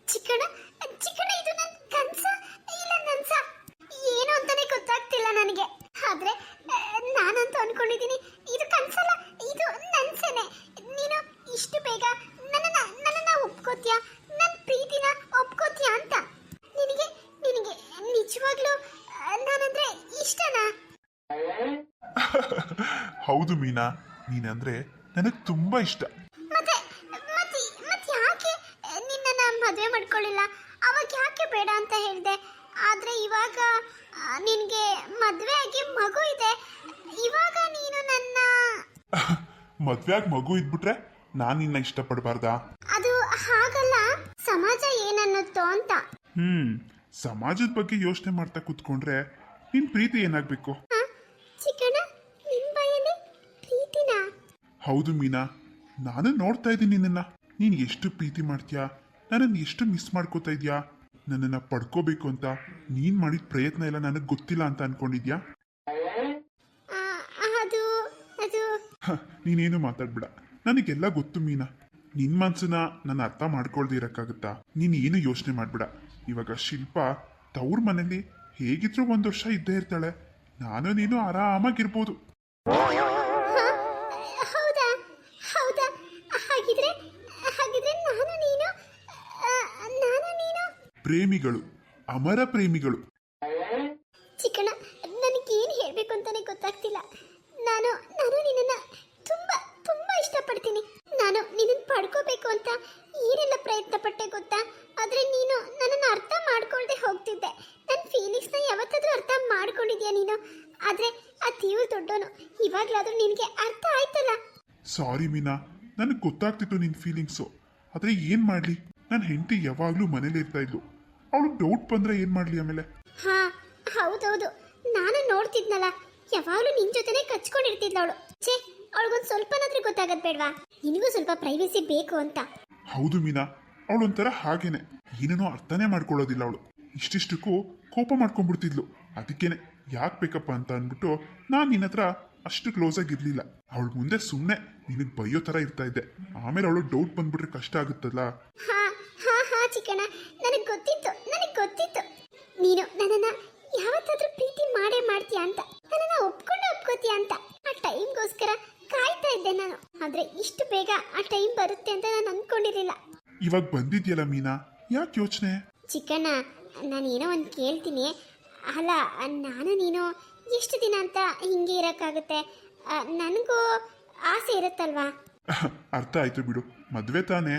ಚಿಕ್ಕಣ ಚಿಕ್ಕಣ ಇದು ನನ್ನ ಕನ್ಸ ಇಲ್ಲ ನನ್ಸ ಏನು ಅಂತಾನೆ ಗೊತ್ತಾಗ್ತಿಲ್ಲ ನನಗೆ. ಆದ್ರೆ ನಾನಂತೂ ಅನ್ಕೊಂಡಿದ್ದೀನಿ ಇದು ಕನ್ಸಲ್ಲ, ಇದು ನನ್ಸೇನೆ. ನೀನು ಇಷ್ಟು ಬೇಗ ನನ್ನನ್ನ ಒಪ್ಕೋತೀಯಾ, ನನ್ನ ಪ್ರೀತಿನ ಒಪ್ಕೋತೀಯಾ ಅಂತ? ನಿನಗೆ ನಿನಗೆ ನಿಜವಾಗ್ಲೂ ನಾನಂದ್ರೆ ಇಷ್ಟನಾ? ಹೌದು ಮೀನಾ, ನೀನಂದ್ರೆ ನನಗೆ ತುಂಬಾ ಇಷ್ಟ. ಮತ್ತೆ ಮತ್ತೆ ಮತ್ತೆ ಯಾಕೆ ನಿನ್ನನ್ನ ಮದುವೆ ಮಾಡ್ಕೊಳ್ಳಿಲ್ಲ? ಅವಾಗ ಯಾಕೆ ಬೇಡ ಅಂತ ಹೇಳಿದೆ? ಆದ್ರೆ ಇವಾಗ ನಿನಗೆ ಮದುವೆ ಆಗಿ ಮಗು ಇದೆ, ಇವಾಗ ನೀನು ನನ್ನ ಮದ್ವೆಯಾಗಿ ಮಗು ಇದ್ಬಿಟ್ರೆ ನಾನು ನಿನ್ನ ಇಷ್ಟಪಡಬಾರ್ದಾ? ಅದು ಹಾಗಲ್ಲ, ಸಮಾಜ ಏನನ್ನುತ್ತೋ ಅಂತ. ಸಮಾಜದ ಬಗ್ಗೆ ಯೋಚನೆ ಮಾಡ್ತಾ ಕೂತ್ಕೊಂಡ್ರೆ ನಿನ್ ಪ್ರೀತಿ ಏನಾಗ್ಬೇಕು? ಚಿಕ್ಕಣ್ಣ, ನಿನ್ ಬಾಯಲ್ಲಿ ಪ್ರೀತಿನಾ? ಹೌದು ಮೀನಾ, ನಾನು ನೋಡ್ತಾ ಇದ್ದೀನಿ ನಿನ್ನ. ನೀನ್ ಎಷ್ಟು ಪ್ರೀತಿ ಮಾಡ್ತೀಯಾ, ನನ್ನನ್ನು ಎಷ್ಟು ಮಿಸ್ ಮಾಡ್ಕೋತಾ ಇದೀಯಾ. ನನ್ನನ್ನು ಪಡ್ಕೋಬೇಕು ಅಂತ ನೀನ್ ಮಾಡಿದ ಪ್ರಯತ್ನ ಎಲ್ಲ ನನಗೆ ಗೊತ್ತಿಲ್ಲ ಅಂತ ಅನ್ಕೊಂಡಿದ್ಯಾ? ಅದು ಅದು ನೀನೇನು ಮಾತಾಡ್ಬೇಡ, ನನಗೆಲ್ಲ ಗೊತ್ತು ಮೀನಾ. ನಿನ್ ಮನ್ಸನ್ನ ನಾನು ಅರ್ಥ ಮಾಡ್ಕೊಳ್ದೆ ಇರಕ್ಕಾಗತ್ತಾ? ನೀನ್ ಏನು ಯೋಚನೆ ಮಾಡ್ಬೇಡ. ಇವಾಗ ಶಿಲ್ಪ ತವ್ರ ಮನೇಲಿ ಹೇಗಿದ್ರು 1 ವರ್ಷ ಇದ್ದೇ ಇರ್ತಾಳೆ. ನಾನು ನೀನು ಆರಾಮಾಗಿರ್ಬೋದು. ಹೌದಾ ಹೌದಾ? ಹಾಗಿದ್ರೆ ಹಾಗಿದ್ರೆ ನಾನು ನೀನು ಪ್ರೇಮಿಗಳು, ಅಮರ ಪ್ರೇಮಿಗಳು. ಚಿಕ್ಕಣ್ಣ, ನನಗೇನು ಹೇಳಬೇಕು ಅಂತಾನೆ ಗೊತ್ತಾಗ್ತಿಲ್ಲ. ನಾನು ನಾನು ನಿನ್ನನ್ನು ತುಂಬಾ ತುಂಬಾ ಇಷ್ಟಪಡ್ತೀನಿ. ನಾನು ನಿನ್ನನ್ನು ಪಡ್ಕೋಬೇಕು ಅಂತ ಏನೆಲ್ಲ ಪ್ರಯತ್ನ ಪಟ್ಟೆ ಗೊತ್ತಾ? ಆದರೆ ನೀನು ನನ್ನನ್ನು ಅರ್ಥ ಮಾಡ್ಕೊಳ್ದೆ ಹೋಗ್ತಿದ್ದೆ. ನನ್ನ ಫೀಲಿಂಗ್ಸ್ನ ಯಾವತ್ತಾದ್ರೂ ಅರ್ಥ ಮಾಡ್ಕೊಂಡಿದ್ಯಾ ನೀನು? ಆದರೆ ಆ ದೇವ್ರು ದೊಡ್ಡೋನು, ಇವಾಗಲಾದ್ರೂ ನಿನಗೆ ಅರ್ಥ ಆಯ್ತಲ್ಲ. ಸಾರಿ ಮೀನಾ, ನನಗೆ ಗೊತ್ತಾಗ್ತಿತ್ತು ನಿನ್ನ ಫೀಲಿಂಗ್ಸು. ಆದರೆ ಏನು ಮಾಡಲಿ, ನನ್ನ ಹೆಂಡತಿ ಯಾವಾಗಲೂ ಮನೇಲಿ ಇರ್ತಾ ಇದ್ಲು. ಅವಳು ಡೌಟ್ ಬಂದರೆ ಏನು ಮಾಡಲಿ ಆಮೇಲೆ? ಹಾ ಹೌದೌದು, ನಾನು ನೋಡ್ತಿದ್ನಲ್ಲ, ಯಾವಾಗಲೂ ನಿನ್ನ ಜೊತೆನೇ ಕಚ್ಕೊಂಡಿರ್ತಿದ್ಲ ಅವಳು. ಛೇ, ಅವಳಿಗೊಂದು ಸ್ವಲ್ಪನಾದ್ರೂ ಗೊತ್ತಾಗದ್ ಬೇಡವಾ? ನಿನಗೂ ಸ್ವಲ್ಪ ಪ್ರೈವೇಸಿ ಬೇಕು ಅಂತ. ಹೌದು ಮೀನಾ, ಅವಳೊಂಥರ ಹಾಗೇನೆ, ಏನೇನೋ ಅರ್ಥನೇ ಮಾಡ್ಕೊಳ್ಳೋದಿಲ್ಲ ಅವಳು. ಇಷ್ಟಿಷ್ಟಕ್ಕೂ ಕೋಪ ಮಾಡ್ಕೊಂಡ್ಬಿಡ್ತಿದ್ಲು. ಅದಕ್ಕೇನೆ ಯಾಕೆ ಬೇಕಪ್ಪ ಅಂತ ಅಂದ್ಬಿಟ್ಟು ನಾನು ನಿನ್ನ ಹತ್ರ ಅಷ್ಟು ಕ್ಲೋಸ್ ಆಗಿರ್ಲಿಲ್ಲ. ಅವಳ ಮುಂದೆ ಸುಮ್ಮನೆ ನಿನಗೆ ಬೈಯೋ ಥರ ಇರ್ತಾ ಇದ್ದೆ. ಆಮೇಲೆ ಅವಳು ಡೌಟ್ ಬಂದ್ಬಿಟ್ರೆ ಕಷ್ಟ ಆಗುತ್ತಲ್ಲ. ಹಾ ಹಾ ಹಾ ಚಿಕ್ಕಣ್ಣ, ನನಗೆ ಗೊತ್ತಿತ್ತು ನೀನು ನನ್ನನ್ನ ಯಾವತ್ತಾದ್ರೂ ಪ್ರೀತಿ ಮಾಡೇ ಮಾಡ್ತೀಯ ಅಂತ, ನನ್ನನ್ನ ಒಪ್ಕೋತೀಯ ಅಂತ. ಆ ಟೈಮ್ಗೋಸ್ಕರ ಕಾಯ್ತಾ ಇದ್ದೆ ನಾನು. ಆದ್ರೆ ಇಷ್ಟು ಬೇಗ ಆ ಟೈಮ್ ಬರುತ್ತೆ ಅಂತ ನಾನು ಅನ್ಕೊಂಡಿರ್ಲಿಲ್ಲ. ಇವಾಗ ಬಂದಿದ್ಯಲ್ಲ ಮೀನಾ, ಯಾಕೆ ಯೋಚನೆ? ಚಿಕ್ಕಣ್ಣ, ನಾನು ಏನೋ ಒಂದು ಕೇಳ್ತೀನಿ. ಅಲ್ಲ, ನಾನು ನೀನು ಎಷ್ಟು ದಿನ ಅಂತ ಹಿಂಗೆ ಇರೋಕ್ಕಾಗುತ್ತೆ? ನನಗೂ ಆಸೆ ಇರುತ್ತಲ್ವಾ? ಅರ್ಥ ಆಯ್ತು ಬಿಡು, ಮದ್ವೆ ತಾನೇ?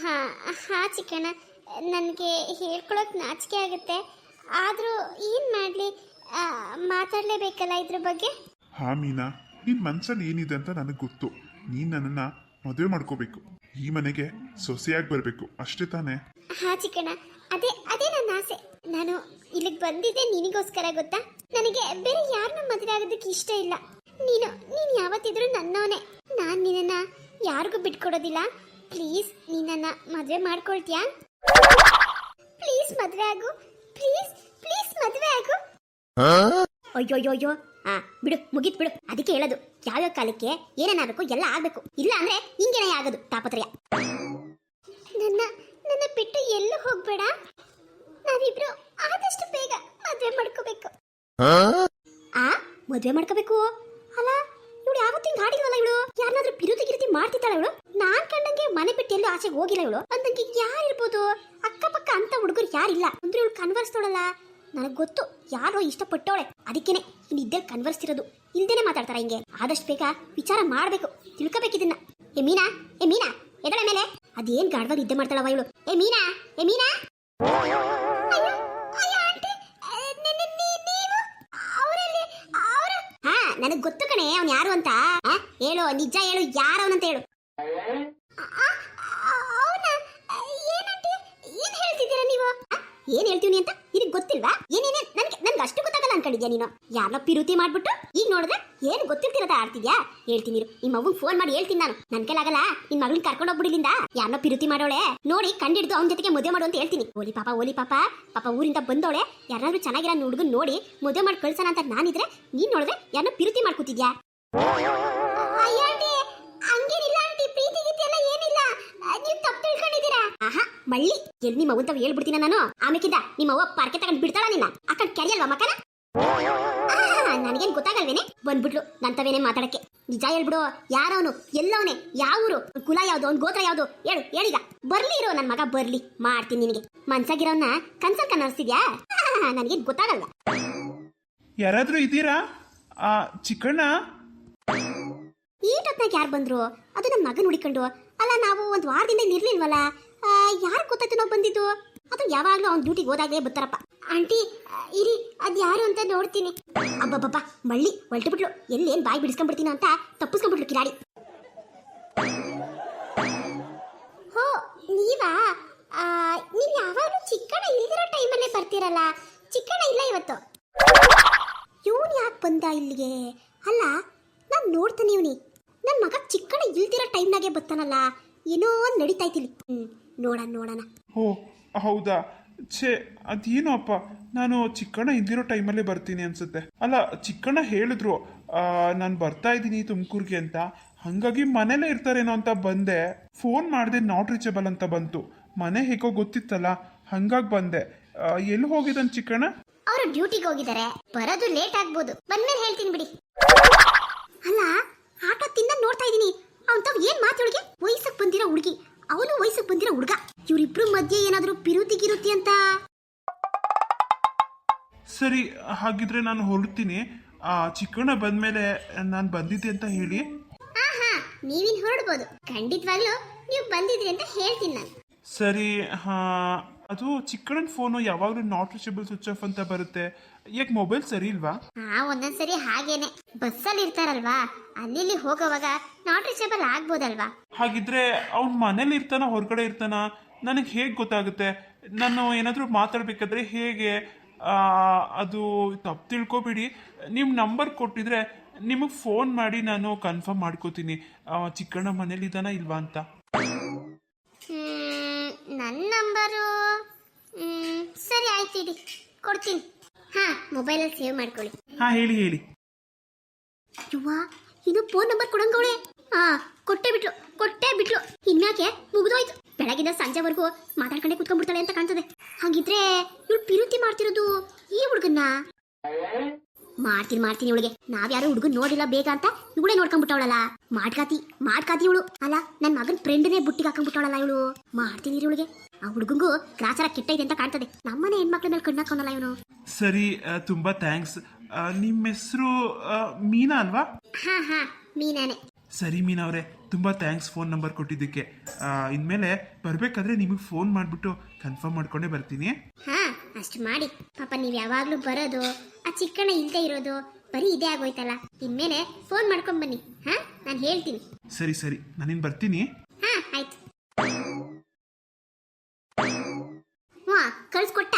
ಹಾ ಹಾ ಚಿಕ್ಕಣ್ಣ, ನನಗೆ ಹೇಳ್ಕೊಳಕ್ ನಾಚಿಕೆ ಆಗುತ್ತೆ. ಆದರೂ ಏನು ಮಾಡಲಿ, ಮಾತಾಡಲೇಬೇಕಲ್ಲ ಇದ್ರ ಬಗ್ಗೆ. ಹಾ ಮೀನಾ, ನಿನ್ ಮನ್ಸಲ್ಲಿ ಏನಿದೆ ಅಂತ ನನಗೆ ಗೊತ್ತು. ನೀನ್ ನನ್ನನ್ನ ಮದುವೆ ಮಾಡ್ಕೋಬೇಕು, ಈ ಮನೆಗೆ ಸೊಸೆಯಾಗಿ ಬರಬೇಕು, ಅಷ್ಟೇ ತಾನೇ? ಹಾ ಚಿಕ್ಕಣ್ಣ, ಅದೇ ನನ್ನ ಆಸೆ. ನಾನು ಇಲ್ಲಿಗೆ ಬಂದಿದ್ದೆ ನಿನಗೋಸ್ಕರ, ಗೊತ್ತಾ? ನನಗೆ ಬೇರೆ ಯಾರನ್ನ ಮದುವೆ ಆಗೋದಕ್ಕೆ ಇಷ್ಟ ಇಲ್ಲ. ನೀನು ಯಾವತ್ತಿದ್ರೂ ನನ್ನವನೇ. ನಾನು ನಿನ್ನನ್ನ ಯಾರಿಗೂ ಬಿಟ್ಕೊಡೋದಿಲ್ಲ. ಪ್ಲೀಸ್, ನೀನನ್ನ ಮದುವೆ ಮಾಡ್ಕೊಳ್ತೀಯಾ? ಪ್ಲೀಸ್ ಮದುವೆ ಆಗು, ಪ್ಲೀಸ್ ಪ್ಲೀಸ್ ಮದುವೆ ಆಗು. ಅಯ್ಯೋ ಬಿಡು, ಮುಗಿತ್ ಬಿಡು. ಅದಕ್ಕೆ ಹೇಳೋದು, ಯಾವ್ಯಾವ ಕಾಲಕ್ಕೆ ಏನೇನಾಗಬೇಕು ಎಲ್ಲ ಆಗ್ಬೇಕು. ಇಲ್ಲ ಅಂದ್ರೆ ಹಿಂಗೇನೆ ಆಗೋದು ತಾಪತ್ರಯ. ನನ್ನ ಬಿಟ್ಟು ಎಲ್ಲೂ ಹೋಗ್ಬೇಡ. ನಾವಿಬ್ರು ಆದಷ್ಟು ಬೇಗ ಮದುವೆ ಮಾಡ್ಕೋಬೇಕು. ಮದುವೆ ಮಾಡ್ಕೋಬೇಕು? ಅಲ್ಲ, ಇವಳು ಯಾವತ್ತೂ ಹಿಂಗ್ ಹಾಡಿಲ್ವಲ್ಲ. ಇವಳು ಯಾರನ್ನಾದ್ರೂ ಗಿರುತಿ ಮಾಡ್ತಿದ್ದಾಳ ಇವಳು? ನಾನ್ ಕಂಡಂಗೆ ಮನೆ ಬಿಟ್ಟು ಎಲ್ಲೂ ಆಚೆಗೆ ಹೋಗಿಲ್ಲ ಇವಳು. ಅಂದಂಗೆ ಯಾರಿರ್ಬೋದು? ಅಕ್ಕಪಕ್ಕ ಅಂತ ಹುಡುಗರು ಯಾರಿಲ್ಲ ಅಂದ್ರೆ ಇವಳು ಕನ್ವರ್ಸ್ತೋಳಲ್ಲ. ನನಗ್ ಗೊತ್ತು ಯಾರೋ ಇಷ್ಟಪಟ್ಟವಳೆ, ಅದಕ್ಕೇನೆ ಇದ್ದೇ ಕನ್ವರ್ಸ್ತಿರೋದು. ಇಲ್ದೇನೆ ಮಾತಾಡ್ತಾರ ಹಿಂಗೆ. ಆದಷ್ಟು ಬೇಗ ವಿಚಾರ ಮಾಡ್ಬೇಕು, ತಿಳ್ಕೊಬೇಕಿದನ್ನ. ಏ ಮೀನಾ ಎದಳ ಮೇಲೆ ಅದೇನ್ ಗಾಢವಾಗಿ ನಿದ್ದೆ ಮಾಡ್ತಾಳವ ಇವಳು. ಏ ಮೀನಾ ನನಗ್ ಗೊತ್ತು ಕಣೆ ಅವ್ನು ಯಾರು ಅಂತ. ಹೇಳು, ನಿಜ ಹೇಳು, ಯಾರವನಂತ ಹೇಳು. ಏನ್ ಹೇಳ್ತಿದ್ದೀರಾ ನೀವು? ಏನ್ ಹೇಳ್ತೀವಿ ಅಂತ ನಿನಗೆ ಗೊತ್ತಿಲ್ವಾ? ಏನೇನೇ ನನ್ಗೆ ಅಷ್ಟು ಗೊತ್ತಾಗಲ್ಲ ಅನ್ಕೊಂಡಿದ್ಯಾ ನೀನು? ಯಾರನ್ನ ಪಿರುತಿ ಮಾಡ್ಬಿಟ್ಟು ಈಗ ನೋಡಿದ್ರೆ ಏನು ಗೊತ್ತಿರ್ತಿರತ್ತ ಆಡ್ತಿದ್ಯಾ? ಹೇಳ್ತೀನಿ, ನಿಮ್ಮ ಮಗುನ್ ಫೋನ್ ಮಾಡಿ ಹೇಳ್ತೀನಿ ನಾನು. ನನ್ ಕೈಲಾಗಲ್ಲ, ನಿನ್ ಮಗಳನ್ನ ಕರ್ಕೊಂಡು ಹೋಗ್ಬಿಡಿಲಿಂದ. ಯಾರನ್ನ ಪಿರುತಿ ಮಾಡೋಳೆ ನೋಡಿ ಕಂಡಿಡ್ದು ಅವನ ಜೊತೆಗೆ ಮದುವೆ ಮಾಡು ಅಂತ ಹೇಳ್ತೀನಿ. ಓಲಿ ಪಾಪ ಊರಿಂದ ಬಂದವಳೆ. ಯಾರಾದ್ರೂ ಚೆನ್ನಾಗಿರೋ ಹುಡುಗನ್ ನೋಡಿ ಮದುವೆ ಮಾಡಿ ಕಳ್ಸೋಣ ಅಂತ ನಾನಿದ್ರೆ ನೀನ್ ನೋಡಿದ್ರೆ ಯಾರನ್ನ ಪಿರುತಿ ಮಾಡ್ಕೊತಿದ್ಯಾ? ಹಂಗೇನಿಲ್ಲ ಆಂಟಿ, ಪ್ರೀತಿ ಗೀತಿ ಎಲ್ಲ ಏನಿಲ್ಲ. ನೀವು ತಪ್ಪು ಮಳ್ಳಿ ಎಲ್ಲಿ ನಿಮ್ಮ ಅವ್ವಂತವ್ ಹೇಳ್ಬಿಡ್ತೀನ ನಾನು ಆಮೇಕಿಂದ ನಿಮ್ಮ ಅವ್ವ ಪಾರ್ಕೆ ತಗೊಂಡ್ ಬಿಡ್ತಾಳ ನಿನ್ನ ಅಕ್ಕಂಡ್ ಕೆರಿಯಲ್ವಾ ಮಕ್ಕನ ನನಗೇನ್ ಗೊತ್ತಾಗಲ್ವೇನೆ ಬಂದ್ಬಿಟ್ಲು ನಂತವೇನೆ ಮಾತಾಡಕ್ಕೆ ನಿಜ ಹೇಳ್ಬಿಡು ಯಾರವನು ಎಲ್ಲವನೇ ಯಾವ ಊರು ಕುಲ ಯಾವ್ದು ಅವ್ನ್ ಗೋತ್ರ ಯಾವ್ದು ಹೇಳು ಹೇಳೀಗ ಬರ್ಲಿ ಇರೋ ನನ್ ಮಗ ಬರ್ಲಿ ಮಾಡ್ತೀನಿ ನಿನಗೆ ಮನ್ಸಾಗಿರೋನ್ನ ಕನ್ಸಲ್ ಕನ್ನರ್ಸಿದ್ಯಾ ನನಗೇನ್ ಗೊತ್ತಾಗಲ್ವಾ ಯಾರಾದ್ರೂ ಇದ್ದೀರಾ ಚಿಕ್ಕಣ್ಣ ಈಟೊತ್ನಾಗ ಯಾರು ಬಂದ್ರು ಅದು ನನ್ನ ಮಗನ್ ಹುಡಿಕೊಂಡು ಅಲ್ಲ ನಾವು ಒಂದ್ ವಾರದಿಂದ ಇಲ್ಲಿ ಇರ್ಲಿಲ್ವಲ್ಲ ಯಾರು ಗೊತ್ತಾಯ್ತು ನಾವು ಬಂದಿದ್ದು ಅದು ಯಾವಾಗ್ಲೂ ಅವ್ನ ಡ್ಯೂಟಿಗೆ ಹೋದಾಗಲೇ ಬರ್ತಾರಪ್ಪ ಆಂಟಿ ಇರಿ ಅದ್ ಯಾರು ಅಂತ ನೋಡ್ತೀನಿ ಅಬ್ಬಬ್ಬಬ್ಬ ಮಳ್ಳಿ ಹೊಲ್ಟು ಬಿಟ್ಲು ಎಲ್ಲೇನ್ ಬಾಯಿ ಬಿಡಿಸ್ಕೊಂಡ್ಬಿಡ್ತೀನ ಅಂತ ತಪ್ಪಿಸ್ಕೊಂಡ್ಬಿಟ್ಲು ಕಿರಾಡಿ ಹೋ ನೀವಾ ನೀವ್ ಯಾವಾಗ್ಲೂ ಚಿಕ್ಕಣ್ಣ ಇಲ್ದಿರೋ ಟೈಮಲ್ಲೇ ಬರ್ತೀರಲ್ಲ ಚಿಕ್ಕಣ್ಣ ಇಲ್ಲ ಇವತ್ತು ಇವನ್ ಯಾಕೆ ಬಂದ ಇಲ್ಲಿಗೆ ಅಲ್ಲ ನಾನ್ ನೋಡ್ತಾನೆ ಇವನಿ ನನ್ನ ಮಗ ಚಿಕ್ಕಣ್ಣ ಇಲ್ದಿರೋ ಟೈಮ್ನಾಗೆ ಬರ್ತಾನಲ್ಲ ಏನೋ ಒಂದ್ ನಡೀತಾ ಇತ್ತಿಲಿ ನೋಡೋಣ ಓ ಹೌದಾ ಛೇ ಅದೇನೋ ಅಪ್ಪ ನಾನು ಚಿಕ್ಕಣ್ಣ ಇದ್ದಿರೋ ಟೈಮಲ್ಲೇ ಬರ್ತೀನಿ ಅನ್ಸುತ್ತೆ ಅಲ್ಲ ಚಿಕ್ಕಣ್ಣ ಹೇಳಿದ್ರು ನಾನು ಬರ್ತಾ ಇದ್ದೀನಿ ತುಮಕೂರ್ಗೆ ಅಂತ ಹಾಗಾಗಿ ಮನೇಲೇ ಇರ್ತಾರೇನೋ ಅಂತ ಬಂದೆ ಫೋನ್ ಮಾಡಿದೆ ನಾಟ್ ರೀಚಬಲ್ ಅಂತ ಬಂತು ಮನೆ ಹೇಗೋ ಗೊತ್ತಿತ್ತಲ್ಲ ಹಂಗಾಗಿ ಬಂದೆ ಎಲ್ಲಿ ಹೋಗಿದ್ದಾನೆ ಚಿಕ್ಕಣ್ಣ ಅವರು ಡ್ಯೂಟಿಗೆ ಹೋಗಿದ್ದಾರೆ ಬರೋದು ಲೇಟ್ ಆಗ್ಬೋದು ಬಂದ್ಮೇಲೆ ಹೇಳ್ತೀನಿ ಬಿಡಿ ಅಲ್ಲ ಆಟೋ ತಿಂದ ನೋಡ್ತಾ ಇದೀನಿ ಅವನ್ ಏನ್ ಮಾತಾಡ್ಗೆ ವಯಸ್ಸಕ್ ಬಂದಿರೋ ಹುಡುಗಿ ಅವನು ವಯಸ್ಸಕ್ ಬಂದಿರೋ ಹುಡುಗ ಇವ್ರಿಬ್ರು ಮಧ್ಯೆ ಏನಾದ್ರು ಪಿರುತಿ ಅಂತ ಸರಿ ಹಾಗಿದ್ರೆ ನಾನು ಹೊರಡ್ತೀನಿ ಚಿಕ್ಕಣ್ಣ ಬಂದ್ಮೇಲೆ ನಾನು ಬಂದಿದ್ದೆ ಅಂತ ಹೇಳಿ ಹಾ ನೀವಿನ್ ಹೊರಡ್ಬೋದು ಖಂಡಿತವಾಗ್ಲೂ ನೀವು ಬಂದಿದ್ರಿ ಅಂತ ಹೇಳ್ತೀನಿ ನಾನು ಸರಿ ಅದು ಚಿಕ್ಕಣ್ಣನ ಫೋನು ಯಾವಾಗಲೂ ನಾಟ್ ರೀಚಬಲ್ ಸ್ವಿಚ್ ಆಫ್ ಅಂತ ಬರುತ್ತೆ ಯಾಕೆ ಮೊಬೈಲ್ ಸರಿ ಇಲ್ವಾ ಒಂದೊಂದ್ಸರಿ ಹಾಗೇನೆ ಬಸ್ಸಲ್ಲಿ ಇರ್ತಾರಲ್ವಾ ಅಲ್ಲಿ ಹೋಗೋವಾಗ ನಾಟ್ ರೀಚಬಲ್ ಆಗ್ಬೋದಲ್ವಾ ಹಾಗಿದ್ರೆ ಅವ್ನ ಮನೇಲಿ ಇರ್ತಾನ ಹೊರಗಡೆ ಇರ್ತಾನ ನನಗೆ ಹೇಗೆ ಗೊತ್ತಾಗುತ್ತೆ ನಾನು ಏನಾದರೂ ಮಾತಾಡ್ಬೇಕಾದ್ರೆ ಹೇಗೆ ಅದು ತಪ್ಪು ತಿಳ್ಕೊಬೇಡಿ ನಿಮ್ಮ ನಂಬರ್ ಕೊಟ್ಟಿದ್ರೆ ನಿಮಗೆ ಫೋನ್ ಮಾಡಿ ನಾನು ಕನ್ಫರ್ಮ್ ಮಾಡ್ಕೋತೀನಿ ಚಿಕ್ಕಣ್ಣ ಮನೇಲಿ ಇದ್ದಾನ ಇಲ್ವಾ ಅಂತ ನನ್ನ ನಂಬರು ಸರಿ ಆಯ್ತು ಇಡಿ ಕೊಡ್ತೀನಿ ಹಾ ಮೊಬೈಲಲ್ಲಿ ಸೇವ್ ಮಾಡ್ಕೊಳ್ಳಿ ಹಾ ಹೇಳಿ ಯುವ ಇದು ಫೋನ್ ನಂಬರ್ ಕೊಡಂಗವಳೆ ಕೊಟ್ಟೆ ಬಿಟ್ಲು ಇನ್ಮ್ಯಾಕೆ ಮುಗಿದೋಯ್ತು ಬೆಳಗಿಂದ ಸಂಜೆವರೆಗೂ ಮಾತಾಡ್ಕೊಂಡೆ ಕುತ್ಕೊಂಡ್ಬಿಡ್ತಾಳೆ ಅಂತ ಕಾಣ್ತದೆ ಹಾಗಿದ್ರೆ ಇವಳು ಪಿರುತಿ ಮಾಡ್ತಿರೋದು ಈ ಹುಡುಗನ್ನ ಮಾಡ್ತೀನಿ ಇವಳಿಗೆ ನಾವ್ಯಾರು ಹುಡುಗನ್ ನೋಡಿಲ್ಲ ಬೇಗ ಅಂತ ಇವಳೇ ನೋಡ್ಕೊಂಡ್ಬಿಟ್ಟವಳಲ್ಲ ಮಾಡ್ಕಾತಿ ಇವಳು ಅಲ್ಲ ನನ್ನ ಮಗನ್ ಫ್ರೆಂಡ್ನೇ ಬುಟ್ಟಿಗೆ ಹಾಕೊಂಡ್ಬಿಟ್ಟವಳಲ್ಲ ಇವಳು ಮಾಡ್ತೀನಿ ಇವಳಿಗೆ ಆ ಹುಡುಗಂಗೂ ಗ್ರಾಚಾರ ಕೆಟ್ಟ ಇದೆ ಅಂತ ಕಾಣ್ತದೆ ನಮ್ಮನೆ ಹೆಣ್ಮಕ್ಳ ಮೇಲೆ ಕಣ್ಣಾಕೊಂಡಲ್ಲ ಇವನು ಸರಿ ತುಂಬಾ ಥ್ಯಾಂಕ್ಸ್ ನಿಮ್ಮ ಹೆಸರು ಮೀನಾ ಅಲ್ವಾ ಹಾ ಮೀನಾನೆ ಸರಿ ಮೀನಾ ಅವರೇ ತುಂಬ ಥ್ಯಾಂಕ್ಸ್ ಫೋನ್ ನಂಬರ್ ಕೊಟ್ಟಿದ್ದಕ್ಕೆ ಇನ್ಮೇಲೆ ಬರಬೇಕಾದ್ರೆ ನಿಮಗೆ ಫೋನ್ ಮಾಡಿಬಿಟ್ಟು ಕನ್ಫರ್ಮ್ ಮಾಡ್ಕೊಂಡೇ ಬರ್ತೀನಿ ಹಾ ಅಷ್ಟು ಮಾಡಿ ಪಾಪ ನೀವು ಯಾವಾಗ್ಲೂ ಬರೋದು ಆ ಚಿಕ್ಕಣ್ಣ ಇಲ್ಲದೆ ಇರೋದು ಬರೀ ಇದೇ ಆಗೋಯ್ತಲ್ಲ ಇನ್ಮೇಲೆ ಫೋನ್ ಮಾಡ್ಕೊಂಡ್ ಬನ್ನಿ ಹಾ ನಾನು ಹೇಳ್ತೀನಿ ಸರಿ ನಾನಿನ್ ಬರ್ತೀನಿ ಹಾ ಆಯ್ತು ವಾ ಕಳ್ಸ್ಕೊಟ್ಟ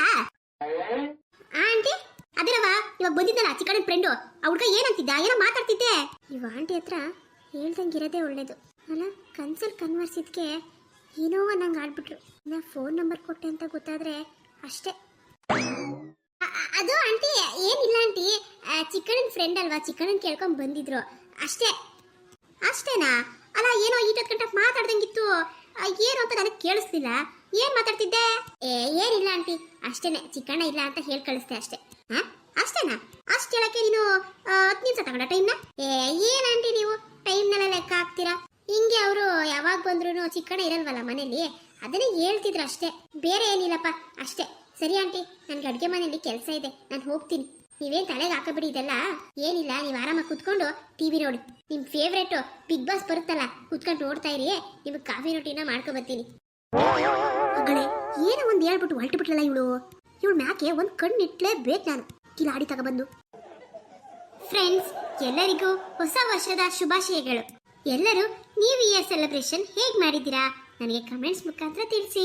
ಆಂಟಿ ಅದೇನವಾ ಇವಾಗ ಬಂದಿದ್ದಲ್ಲ ಚಿಕ್ಕಣ್ಣನ ಫ್ರೆಂಡು ಆ ಹುಡ್ಗ ಏನಂತಿದ್ದ ಏನೋ ಮಾತಾಡ್ತಿದ್ದೆ ಇವ ಆಂಟಿ ಹತ್ರ ಹೇಳ್ದಂಗಿರೋದೇ ಒಳ್ಳೇದು ಅಲ್ಲ ಕನ್ಸಲ್ ಕನ್ವರ್ಸಿದ್ಕೆ ಏನೋ ನಂಗೆ ಆಡ್ಬಿಟ್ರು ನಾ ಫೋನ್ ನಂಬರ್ ಕೊಟ್ಟೆ ಅಂತ ಗೊತ್ತಾದ್ರೆ ಅಷ್ಟೇ ಅದು ಆಂಟಿ ಏನಿಲ್ಲ ಆಂಟಿ ಚಿಕ್ಕಣ್ಣನ ಫ್ರೆಂಡ್ ಅಲ್ವಾ ಚಿಕ್ಕಣ್ಣನ ಕೇಳ್ಕೊಂಡ್ ಬಂದಿದ್ರು ಅಷ್ಟೇನಾ ಅಲ್ಲ ಏನೋ ಈಟೊತ್ತು ಗಂಟೆ ಮಾತಾಡ್ದಂಗಿತ್ತು ಏನು ಅಂತ ನನಗೆ ಕೇಳಿಸ್ತಿಲ್ಲ ಏನ್ ಮಾತಾಡ್ತಿದ್ದೆ ಏನಿಲ್ಲ ಆಂಟಿ ಅಷ್ಟೇನೆ ಚಿಕ್ಕಣ್ಣ ಇಲ್ಲ ಅಂತ ಹೇಳಿ ಕಳಿಸ್ದೆ ಅಷ್ಟೇ ಅಷ್ಟೇನಾ ಅಷ್ಟು ಹೇಳಕ್ಕೆ ನೀನು 10 ನಿಮಿಷ ತಗೊಂಡ ಟೈಮ್ನ ಏನ್ ಆಂಟಿ ನೀವು ಟೈಮ್ನೆಲ್ಲ ಲೆಕ್ಕ ಹಾಕ್ತೀರಾ ಹಿಂಗೆ ಅವರು ಯಾವಾಗ ಬಂದ್ರು ಚಿಕ್ಕಣ್ಣ ಇರಲ್ವಲ್ಲ ಮನೇಲಿ ಅದನ್ನೇ ಹೇಳ್ತಿದ್ರು ಅಷ್ಟೇ ಬೇರೆ ಏನಿಲ್ಲಪ್ಪ ಅಷ್ಟೇ ಸರಿ ಆಂಟಿ ನನ್ಗೆ ಅಡುಗೆ ಮನೆಯಲ್ಲಿ ಕೆಲಸ ಇದೆ ನಾನು ಹೋಗ್ತೀನಿ ನೀವೇನ್ ತಲೆಗೆ ಹಾಕಬಿಡಿ ಇದೆಲ್ಲ ಏನಿಲ್ಲ ನೀವು ಆರಾಮಾಗಿ ಕುತ್ಕೊಂಡು ಟಿವಿ ನೋಡಿ ನಿಮ್ ಫೇವ್ರೇಟ್ ಬಿಗ್ ಬಾಸ್ ಬರುತ್ತಲ್ಲ ಕುತ್ಕೊಂಡು ನೋಡ್ತಾ ಇರಿ ನಿಮ್ಗೆ ಕಾಫಿ ರೊಟ್ಟಿನ ಮಾಡ್ಕೊ ಬರ್ತೀನಿ ಮಗಳೇ ಏನೋ ಒಂದ್ ಹೇಳ್ಬಿಟ್ಟು ಹೊರಟು ಬಿಟ್ಲಲ್ಲ ಇವಳು ಮ್ಯಾಕೆ ಒಂದ್ ಕಣ್ಣಿಟ್ಲೇ ಬೇಕು ನಾನು ಕಿಲಾಡಿ ತಗೊಬಂದು ಫ್ರೆಂಡ್ಸ್ ಎಲ್ಲರಿಗೂ ಹೊಸ ವರ್ಷದ ಶುಭಾಶಯಗಳು ಎಲ್ಲರೂ ನ್ಯೂ ಇಯರ್ ಸೆಲೆಬ್ರೇಷನ್ ಹೇಗ್ ಮಾಡಿದ್ದೀರಾ ನನಗೆ ಕಮೆಂಟ್ಸ್ ಮುಖಾಂತರ ತಿಳಿಸಿ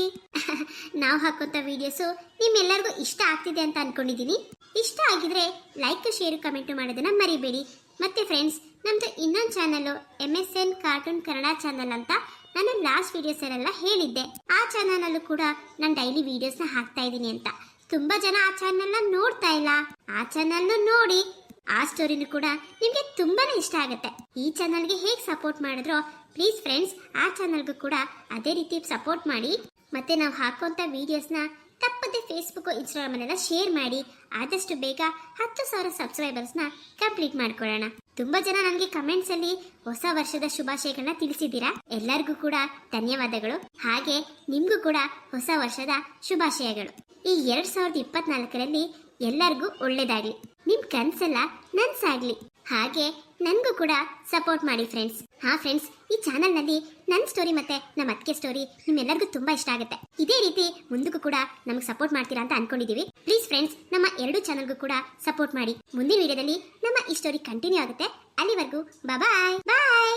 ನಾವು ಹಾಕೋಂಥ ವಿಡಿಯೋಸು ನಿಮ್ಮೆಲ್ಲರಿಗೂ ಇಷ್ಟ ಆಗ್ತಿದೆ ಅಂತ ಅನ್ಕೊಂಡಿದ್ದೀನಿ ಇಷ್ಟ ಆಗಿದ್ರೆ ಲೈಕ್ ಶೇರ್ ಕಮೆಂಟ್ ಮಾಡೋದನ್ನ ಮರಿಬೇಡಿ ಮತ್ತೆ ಫ್ರೆಂಡ್ಸ್ ನಮ್ದು ಇನ್ನೊಂದು channel MSN cartoon Kannada channel ಅಂತ ನಾನು ಲಾಸ್ಟ್ ವಿಡಿಯೋಸಲ್ಲೆಲ್ಲ ಹೇಳಿದ್ದೆ ಆ ಚಾನಲಲ್ಲೂ ಕೂಡ ನಾನು ಡೈಲಿ ವಿಡಿಯೋಸ್ನ ಹಾಕ್ತಾ ಇದ್ದೀನಿ ಅಂತ ತುಂಬಾ ಜನ ಆ ಚಾನಲ್ನ ನೋಡ್ತಾ ಇಲ್ಲ ಆ ಚಾನಲ್ನು ನೋಡಿ ಆ ಸ್ಟೋರಿನೂ ಕೂಡ ನಿಮಗೆ ತುಂಬಾನೇ ಇಷ್ಟ ಆಗುತ್ತೆ ಈ ಚಾನಲ್ಗೆ ಹೇಗೆ ಸಪೋರ್ಟ್ ಮಾಡಿದ್ರೋ ಪ್ಲೀಸ್ ಫ್ರೆಂಡ್ಸ್ ಆ ಚಾನಲ್ಗೂ ಕೂಡ ಅದೇ ರೀತಿ ಸಪೋರ್ಟ್ ಮಾಡಿ ಮತ್ತೆ ನಾವು ಹಾಕುವಂತ ವಿಡಿಯೋಸ್ನ ತಪ್ಪದೆ ಫೇಸ್ಬುಕ್ ಇನ್ಸ್ಟಾಗ್ರಾಮ್ ಅಲ್ಲೆಲ್ಲ ಶೇರ್ ಮಾಡಿ ಆದಷ್ಟು ಬೇಗ 10,000 ಸಬ್ಸ್ಕ್ರೈಬರ್ಸ್ನ ಕಂಪ್ಲೀಟ್ ಮಾಡ್ಕೊಳ್ಳೋಣ. ತುಂಬಾ ಜನ ನನಗೆ ಕಮೆಂಟ್ಸ್ ಅಲ್ಲಿ ಹೊಸ ವರ್ಷದ ಶುಭಾಶಯಗಳನ್ನ ತಿಳಿಸಿದ್ದೀರಾ. ಎಲ್ಲರಿಗೂ ಕೂಡ ಧನ್ಯವಾದಗಳು. ಹಾಗೆ ನಿಮ್ಗೂ ಕೂಡ ಹೊಸ ವರ್ಷದ ಶುಭಾಶಯಗಳು. ಈ 2024ರಲ್ಲಿ ಎಲ್ಲರಿಗೂ ಒಳ್ಳೇದಾಗ್ಲಿ, ನಿಮ್ ಕನ್ಸೆಲ್ಲ ನನ್ಸಾಗ್ಲಿ. ಹಾಗೆ ನನ್ಗೂ ಕೂಡ ಸಪೋರ್ಟ್ ಮಾಡಿ ಫ್ರೆಂಡ್ಸ್. ಹಾ ಫ್ರೆಂಡ್ಸ್, ಈ ಚಾನಲ್ ನಲ್ಲಿ ನನ್ನ ಸ್ಟೋರಿ ಮತ್ತೆ ನಮ್ಮ ಅತ್ತಿಗೆ ಸ್ಟೋರಿ ನಿಮ್ಮೆಲ್ಲರಿಗೂ ತುಂಬಾ ಇಷ್ಟ ಆಗುತ್ತೆ. ಇದೇ ರೀತಿ ಮುಂದಕ್ಕೂ ಕೂಡ ನಮಗೆ ಸಪೋರ್ಟ್ ಮಾಡ್ತೀರಾ ಅಂತ ಅನ್ಕೊಂಡಿದೀವಿ. ಪ್ಲೀಸ್ ಫ್ರೆಂಡ್ಸ್, ನಮ್ಮ 2 ಚಾನಲ್ಗೂ ಕೂಡ ಸಪೋರ್ಟ್ ಮಾಡಿ. ಮುಂದಿನ ವಿಡಿಯೋದಲ್ಲಿ ನಮ್ಮ ಈ ಸ್ಟೋರಿ ಕಂಟಿನ್ಯೂ ಆಗುತ್ತೆ. ಅಲ್ಲಿವರೆಗೂ ಬಾಯ್ ಬಾಯ್.